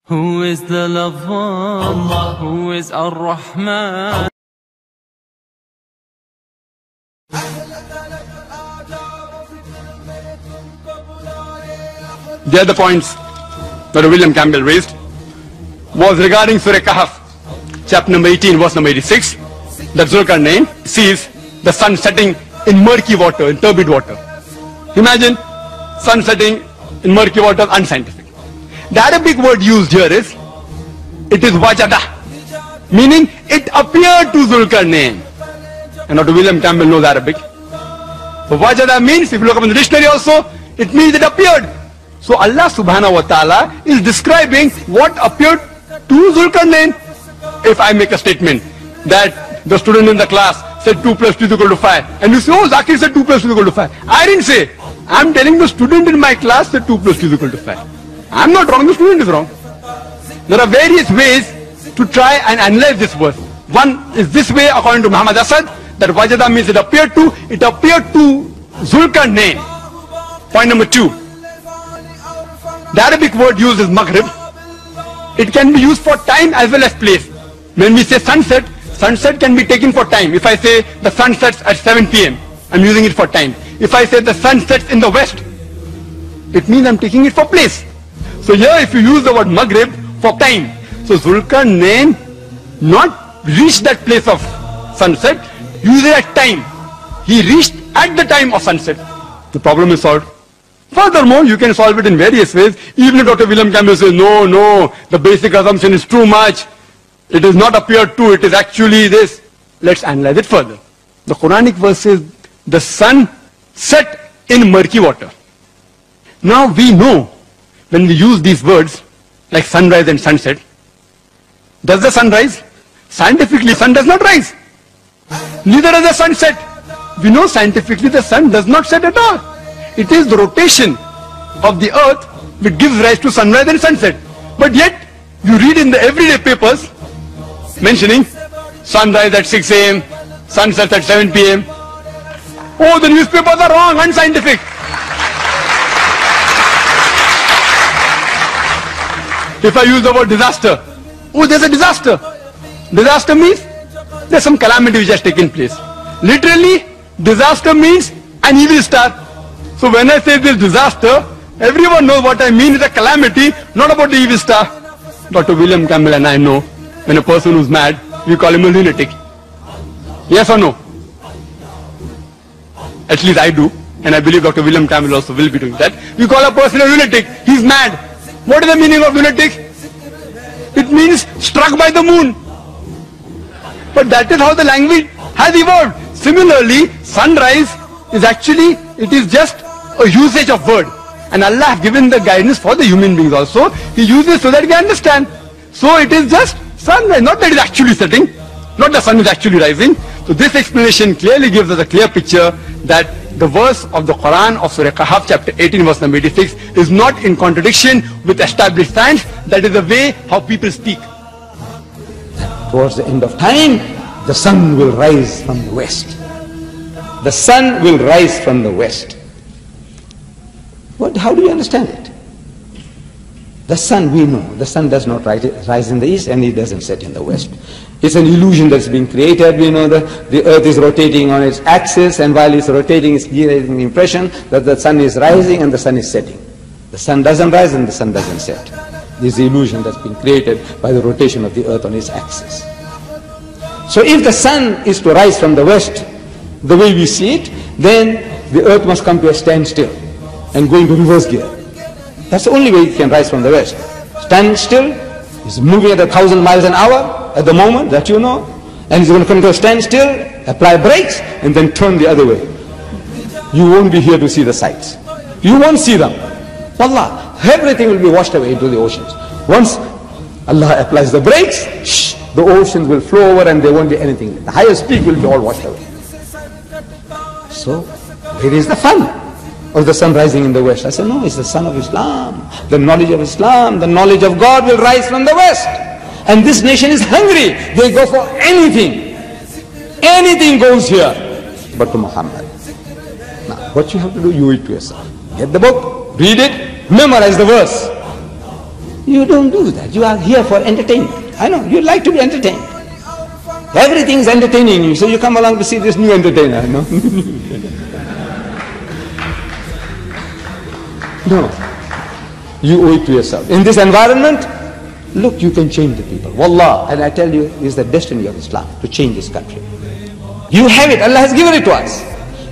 Who is the loved one? Allah. Who is Ar-Rahman? The other points that William Campbell raised was regarding Surah Kahf, chapter number 18, verse number 86, that Zulkarnain sees the sun setting in murky water, in turbid water. Imagine sun setting in murky water, unscientific. The Arabic word used here is, it is wajada, meaning it appeared to Zulkarnain. And Dr. William Campbell knows Arabic. So wajada means, if you look up in the dictionary also, it means it appeared. So Allah subhanahu wa ta'ala is describing what appeared to Zulkarnain. If I make a statement that the student in the class said 2 plus 2 is equal to 5, and you say, oh, Zakir said 2 plus 2 is equal to 5. I didn't say. I'm telling the student in my class that 2 plus 2 is equal to 5. I'm not wrong, the student is wrong. There are various ways to try and analyze this verse. One is this way, according to Muhammad Asad, that wajada means it appeared to Zulkarnain. Point number 2. The Arabic word used is maghrib. It can be used for time as well as place. When we say sunset, sunset can be taken for time. If I say the sun sets at 7 p.m., I'm using it for time. If I say the sun sets in the west, it means I'm taking it for place. So here if you use the word maghrib for time, so Zulkarnain not reached that place of sunset, use it at time. He reached at the time of sunset. The problem is solved. Furthermore, you can solve it in various ways. Even if Dr. William Campbell says, no, the basic assumption is too much. It is not appeared to, it is actually this. Let's analyze it further. The Quranic verse says, the sun set in murky water. Now we know, when we use these words, like sunrise and sunset, does the sun rise? Scientifically, sun does not rise. Neither does the sun set. We know scientifically the sun does not set at all. It is the rotation of the earth which gives rise to sunrise and sunset. But yet, you read in the everyday papers mentioning sunrise at 6 a.m., sunset at 7 p.m. Oh, the newspapers are wrong, unscientific. If I use the word disaster, oh, there's a disaster. Disaster means there's some calamity which has taken place. Literally, disaster means an evil star. So when I say this disaster, everyone knows what I mean is a calamity, not about the evil star. Dr. William Campbell and I know, when a person who's mad, we call him a lunatic. Yes or no? At least I do, and I believe Dr. William Campbell also will be doing that. We call a person a lunatic. He's mad. What is the meaning of lunatic? It means struck by the moon. But that is how the language has evolved. Similarly, sunrise is actually, it is just a usage of word. And Allah has given the guidance for the human beings also. He uses so that we understand. So it is just sunrise, not that it is actually setting, not the sun is actually rising. So this explanation clearly gives us a clear picture that the verse of the Quran of Surah Kahf chapter 18 verse number 86 is not in contradiction with established science. That is the way how people speak. Towards the end of time, the sun will rise from the west. The sun will rise from the west. How do you understand it? The sun, we know, the sun does not rise in the east and it doesn't set in the west. It's an illusion that's been created. We know that the earth is rotating on its axis, and while it's rotating, it's giving the impression that the sun is rising and the sun is setting. The sun doesn't rise and the sun doesn't set. This is the illusion that's been created by the rotation of the earth on its axis. So if the sun is to rise from the west, the way we see it, then the earth must come to a standstill and go into reverse gear. That's the only way it can rise from the west. Standstill is moving at 1,000 miles an hour at the moment, that you know, and it's going to come to a standstill, apply brakes, and then turn the other way. You won't be here to see the sights. You won't see them. Wallah, everything will be washed away into the oceans. Once Allah applies the brakes, the oceans will flow over and there won't be anything. The highest peak will be all washed away. So, where is the fun of the sun rising in the west? I said, no, it's the sun of Islam. The knowledge of Islam, the knowledge of God will rise from the west. And this nation is hungry. They go for anything. Anything goes here but to Muhammad. Now, what you have to do, you owe it to yourself. Get the book, read it, memorize the verse. You don't do that. You are here for entertainment. I know, you like to be entertained. Everything is entertaining you, so you come along to see this new entertainer, you know. No. You owe it to yourself. In this environment, look, you can change the people. Wallah, and I tell you, it is the destiny of Islam to change this country. You have it. Allah has given it to us.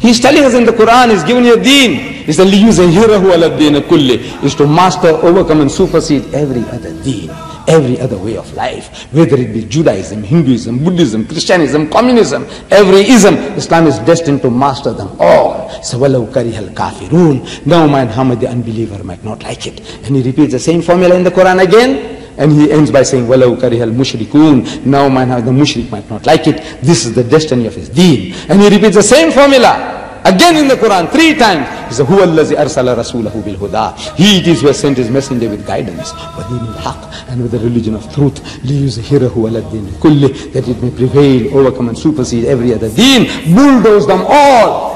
He's telling us in the Quran, He's given you a deen. It's the liyuzahirahu ala deen kulli, is to master, overcome and supersede every other deen, every other way of life, whether it be Judaism, Hinduism, Buddhism, Christianism, communism, every ism. Islam is destined to master them all. So walau karihal kafirun, no mind how much the unbeliever might not like it. And he repeats the same formula in the Quran again. And he ends by saying, وَلَوْ كَرِهَ الْمُشْرِكُونَ, now man, how the mushrik might not like it. This is the destiny of his deen. And he repeats the same formula again in the Quran 3 times. He says, هُوَ الَّذِي أَرْسَلَ رَسُولَهُ بِالْهُدَى, He it is who has sent his messenger with guidance, وَدِينِ الْحَقِّ, and with the religion of truth, لِيُزْهِرَهُ عَلَى الدِّينِ كُلِّهِ, that it may prevail, overcome and supersede every other deen, bulldoze them all.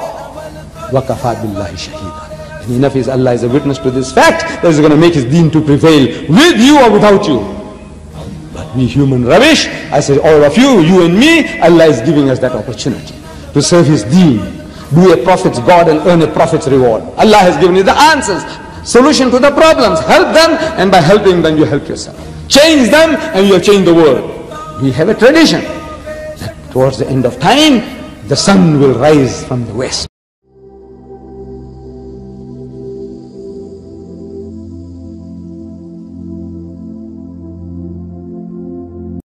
وَكَفَى بِاللَّهِ شَهِيدًا. And enough is Allah is a witness to this fact that He's going to make His deen to prevail with you or without you. But we human rubbish, I say all of you, you and me, Allah is giving us that opportunity to serve His deen. Be a prophet's God and earn a prophet's reward. Allah has given you the answers, solution to the problems. Help them, and by helping them you help yourself. Change them and you have changed the world. We have a tradition that towards the end of time the sun will rise from the west.